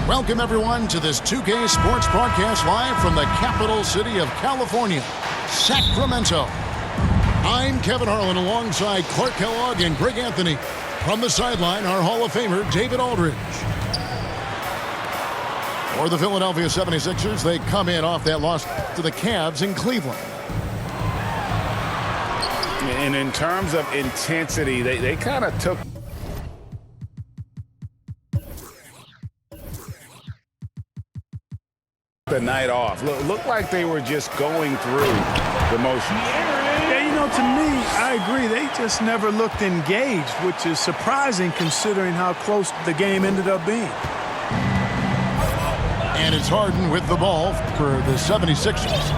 Welcome, everyone, to this 2K Sports broadcast live from the capital city of California, Sacramento. I'm Kevin Harlan alongside Clark Kellogg and Greg Anthony. From the sideline, our Hall of Famer, David Aldridge. For the Philadelphia 76ers, they come in off that loss to the Cavs in Cleveland. And in terms of intensity, they kind of took the night off. Looked like they were just going through the motions. Yeah, you know, to me, I agree. They just never looked engaged, which is surprising considering how close the game ended up being. And it's Harden with the ball for the 76ers.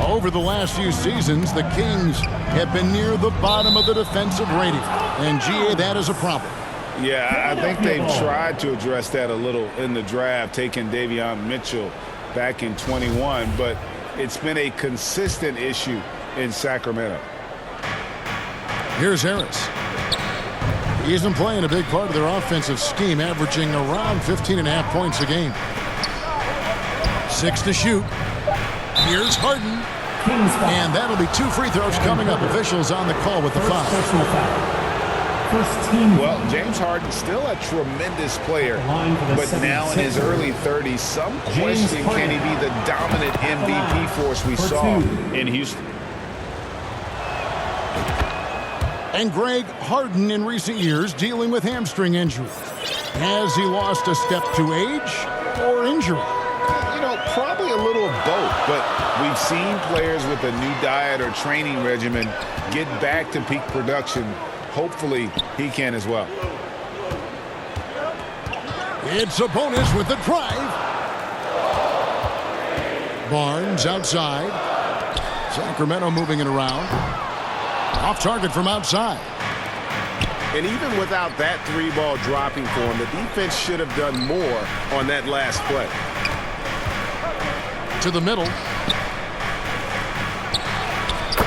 Over the last few seasons, the Kings have been near the bottom of the defensive rating. And, GA, that is a problem. Yeah, I think they've tried to address that a little in the draft, taking Davion Mitchell back in 21, but it's been a consistent issue in Sacramento. Here's Harris. He isn't playing a big part of their offensive scheme, averaging around 15.5 points a game. 6 to shoot. Here's Harden. And that'll be 2 free throws coming up. Officials on the call with the foul. Well, James Harden's still a tremendous player, but now in his early 30s, some question can he be the dominant MVP force we saw in Houston. And Greg, Harden in recent years dealing with hamstring injury. Has he lost a step to age or injury? You know, probably a little of both, but we've seen players with a new diet or training regimen get back to peak production. Hopefully, he can as well. It's a bonus with the drive. Barnes outside. Sacramento moving it around. Off target from outside. And even without that 3-ball dropping for him, the defense should have done more on that last play. To the middle.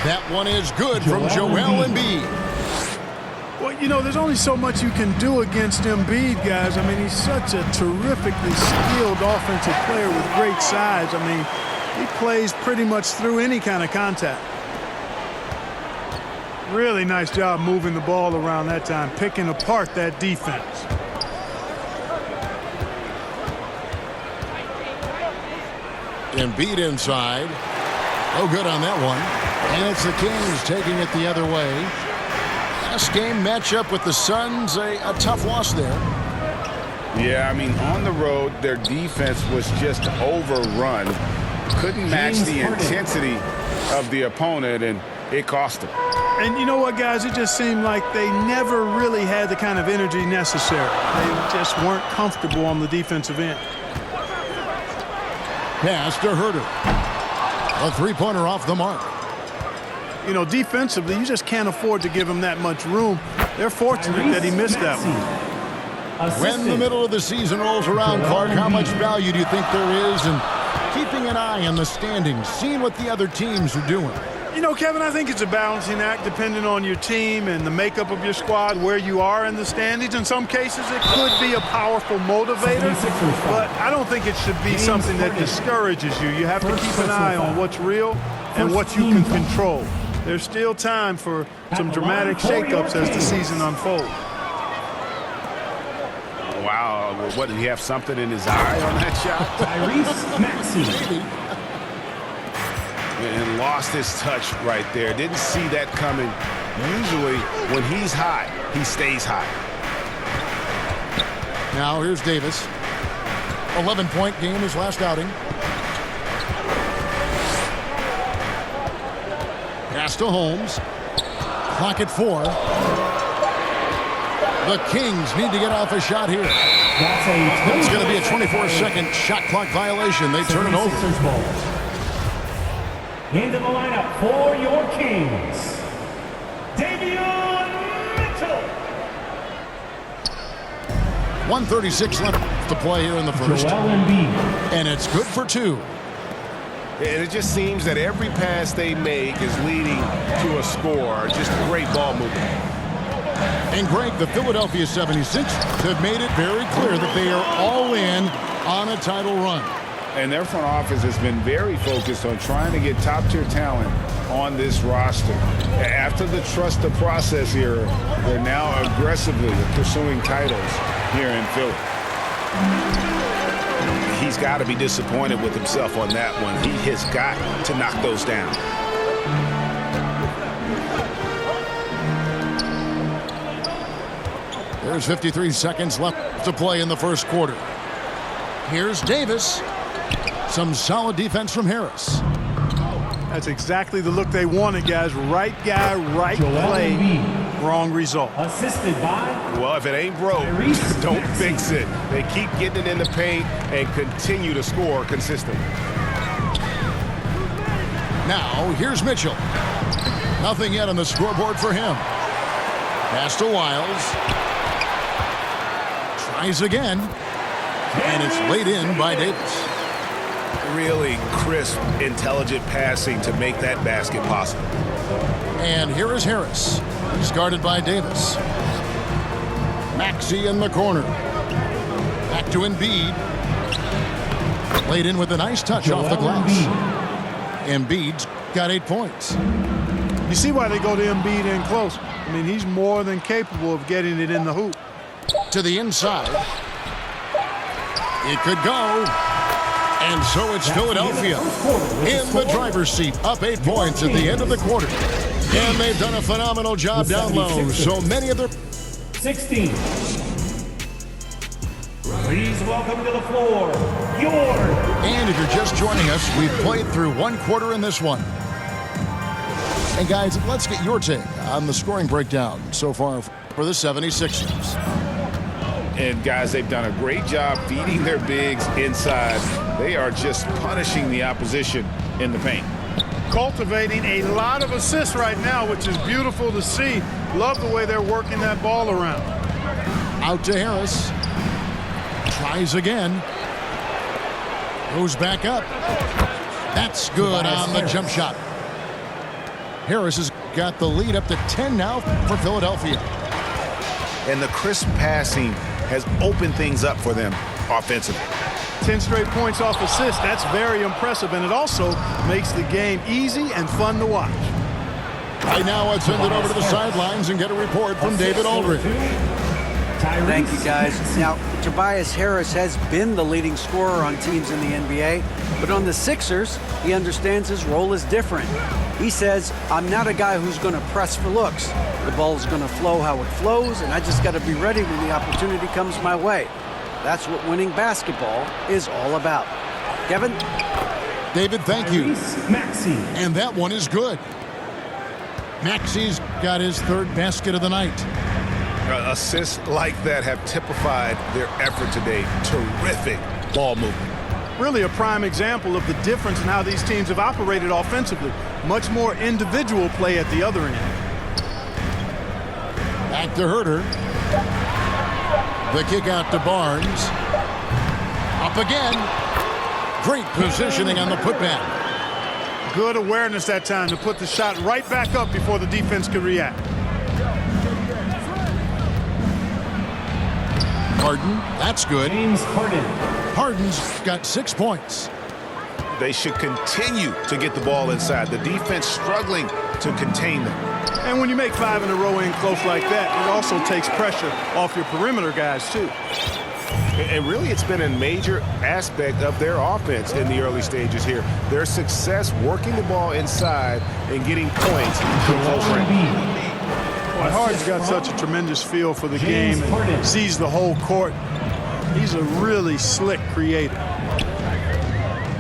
That one is good from Joel Embiid. Well, you know, there's only so much you can do against Embiid, guys. I mean, he's such a terrifically skilled offensive player with great size. I mean, he plays pretty much through any kind of contact. Really nice job moving the ball around that time, picking apart that defense. Embiid inside. Oh, good on that one. And it's the Kings taking it the other way. Last game matchup with the Suns, a tough loss there. Yeah, I mean, on the road, their defense was just overrun. Couldn't match the intensity of the opponent, and it cost them. And you know what, guys? It just seemed like they never really had the kind of energy necessary. They just weren't comfortable on the defensive end. Pass to Herter. A three-pointer off the mark. You know, defensively, you just can't afford to give him that much room. They're fortunate that he missed that one. When the middle of the season rolls around, Clark, how much value do you think there is in keeping an eye on the standings, seeing what the other teams are doing? You know, Kevin, I think it's a balancing act depending on your team and the makeup of your squad, where you are in the standings. In some cases, it could be a powerful motivator, but I don't think it should be something that discourages you. You have to keep an eye on what's real and what you can control. There's still time for some dramatic shakeups as the season unfolds. Wow, what, did he have something in his eye on that shot? Tyrese Maxey. And lost his touch right there. Didn't see that coming. Usually, when he's hot, he stays hot. Now here's Davis. 11-point game his last outing. Pass to Holmes. Clock at 4. The Kings need to get off a shot here. It's going to be a 24-second shot clock violation. They turn it over. Into the lineup for your Kings, Davion Mitchell. 1:36 left to play here in the first. And it's good for 2. And it just seems that every pass they make is leading to a score. Just great ball movement. And Greg, the Philadelphia 76ers have made it very clear that they are all in on a title run. And their front office has been very focused on trying to get top-tier talent on this roster. After the trust the process era, they're now aggressively pursuing titles here in Philly. He's got to be disappointed with himself on that one. He has got to knock those down. There's 53 seconds left to play in the first quarter. Here's Davis. Some solid defense from Harris. That's exactly the look they wanted, guys. Right guy, right play, wrong result. Assisted by... Well, if it ain't broke, don't fix it. They keep getting it in the paint and continue to score consistently. Now, here's Mitchell. Nothing yet on the scoreboard for him. Pass to Wiles. Tries again. And it's laid in by Davis. Really crisp, intelligent passing to make that basket possible. And here is Harris. He's guarded by Davis. Maxey in the corner. Back to Embiid. Laid in with a nice touch off the glass. Embiid's got 8 points. You see why they go to Embiid in close. I mean, he's more than capable of getting it in the hoop. To the inside. It could go. And so it's Philadelphia in the driver's seat, up 8 points at the end of the quarter. And they've done a phenomenal job down low. So many of their... 16. Please welcome to the floor, And if you're just joining us, we've played through one quarter in this one. And guys, let's get your take on the scoring breakdown so far for the 76ers. And guys, they've done a great job feeding their bigs inside. They are just punishing the opposition in the paint. Cultivating a lot of assists right now, which is beautiful to see. Love the way they're working that ball around. Out to Harris. Tries again. Goes back up. That's good on the jump shot. Harris has got the lead up to 10 now for Philadelphia. And the crisp passing has opened things up for them offensively. 10 straight points off assists. That's very impressive, and it also makes the game easy and fun to watch. Right now, let's send it over to the sidelines and get a report from David Aldridge. Thank you, guys. Now, Tobias Harris has been the leading scorer on teams in the NBA, but on the Sixers, he understands his role is different. He says, I'm not a guy who's going to press for looks. The ball's going to flow how it flows, and I just got to be ready when the opportunity comes my way. That's what winning basketball is all about. Kevin? David, thank you. Maxey. And that one is good. Maxey's got his third basket of the night. Assists like that have typified their effort today. Terrific ball movement. Really a prime example of the difference in how these teams have operated offensively. Much more individual play at the other end. Back to Herter. The kick out to Barnes. Up again. Great positioning on the putback. Good awareness that time to put the shot right back up before the defense could react. Harden, that's good. James Harden. Harden's got 6 points. They should continue to get the ball inside. The defense struggling to contain them. And when you make 5 in a row in close like that, it also takes pressure off your perimeter guys, too. And really, it's been a major aspect of their offense in the early stages here. Their success working the ball inside and getting points from close range. Well, Harden's got such a tremendous feel for the game and sees the whole court. He's a really slick creator.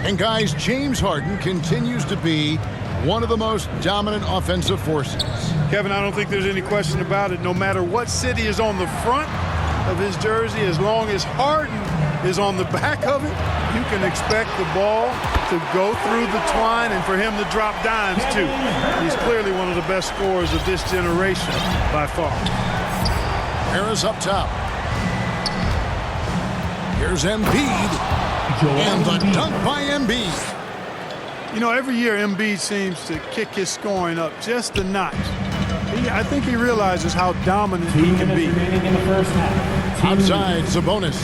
And guys, James Harden continues to be one of the most dominant offensive forces. Kevin, I don't think there's any question about it. No matter what city is on the front of his jersey, as long as Harden is on the back of it, you can expect the ball to go through the twine and for him to drop dimes too. He's clearly one of the best scorers of this generation by far. Harris up top. Here's Embiid. And the dunk by Embiid. You know, every year Embiid seems to kick his scoring up just a notch. I think he realizes how dominant 2 he can minutes be. remaining in the first half. Outside, Sabonis.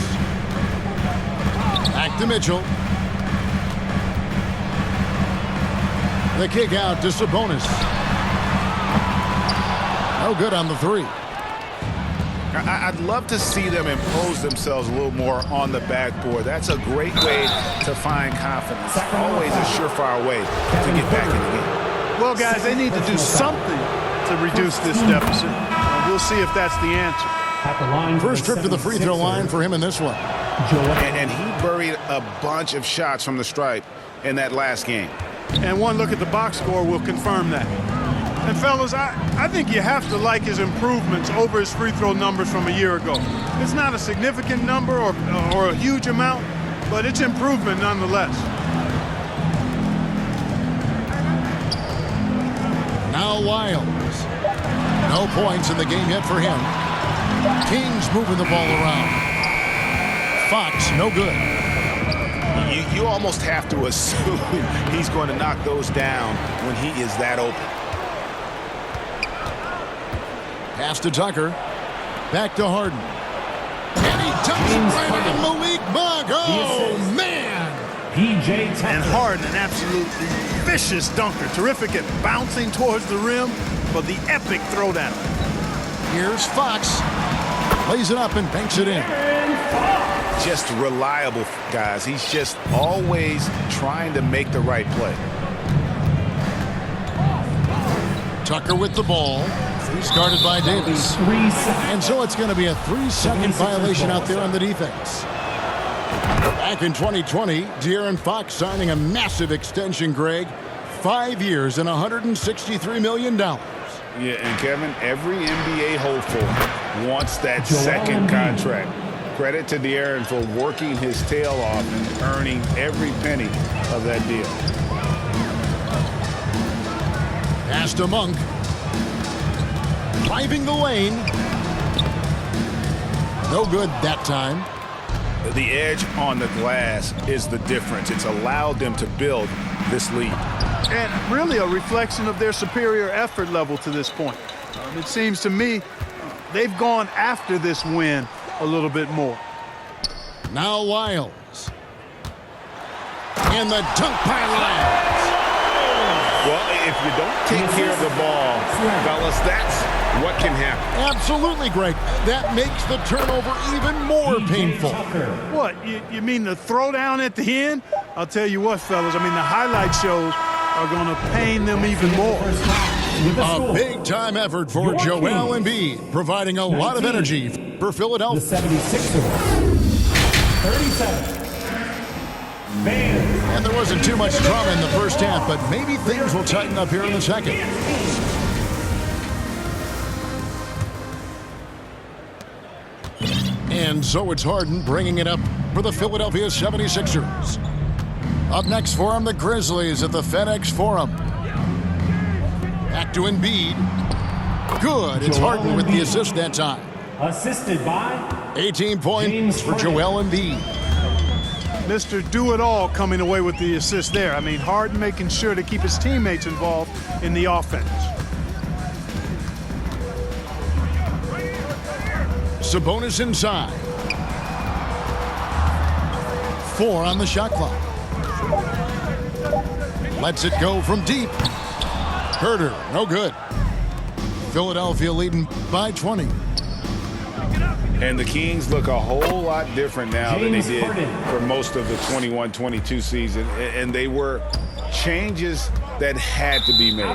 Back to Mitchell. The kick out to Sabonis. No good on the three. I'd love to see them impose themselves a little more on the backboard. That's a great way to find confidence. Always a surefire way to get back in the game. Well, guys, they need to do something to reduce this deficit. We'll see if that's the answer. At the line for First trip to the free throw line for him in this one. And he buried a bunch of shots from the stripe in that last game. And one look at the box score will confirm that. And fellas, I think you have to like his improvements over his free throw numbers from a year ago. It's not a significant number or a huge amount, but it's improvement nonetheless. Now Wiles. No points in the game yet for him. Kings moving the ball around. Fox, no good. You almost have to assume he's going to knock those down when he is that open. Pass to Tucker. Back to Harden. And he dumps it right on Malik Monk. Oh, man. P.J. Tucker. And Harden, an absolutely vicious dunker. Terrific at bouncing towards the rim, but the epic throwdown. Here's Fox. Lays it up and banks it in. Just reliable, guys. He's just always trying to make the right play. Tucker with the ball. He's guarded by Davis. 3 seconds. And so it's going to be a 3-second violation out there on the defense. Back in 2020, De'Aaron Fox signing a massive extension, Greg. 5 years and $163 million. Yeah, and Kevin, every NBA hopeful wants that second contract. Credit to De'Aaron for working his tail off and earning every penny of that deal. Pass to Monk. Driving the lane. No good that time. The edge on the glass is the difference. It's allowed them to build this lead. And really a reflection of their superior effort level to this point. It seems to me they've gone after this win a little bit more. Now Wiles. And the dunk by Lyles. Well, if you don't take care of the ball, fellas, that's what can happen. Absolutely, Greg. That makes the turnover even more painful. What, you mean the throwdown at the end? I'll tell you what, fellas, I mean the highlight shows are going to pain them even more. A big-time effort for Joel Embiid, providing a lot of energy for The Philadelphia. 76ers. 37. Fans. And there wasn't too much drama in the first half, but maybe things will tighten up here in the second. And so it's Harden bringing it up for the Philadelphia 76ers. Up next for them, the Grizzlies at the FedEx Forum. Back to Embiid. Good. It's Harden with the assist that time. Assisted by 18 points for Joel Embiid. Mr. Do-It-All coming away with the assist there. I mean, Harden making sure to keep his teammates involved in the offense. Sabonis inside. 4 on the shot clock. Lets it go from deep. Herter, no good. Philadelphia leading by 20. And the Kings look a whole lot different now than they James did Harden. for most of the 21-22 season. And they were changes that had to be made.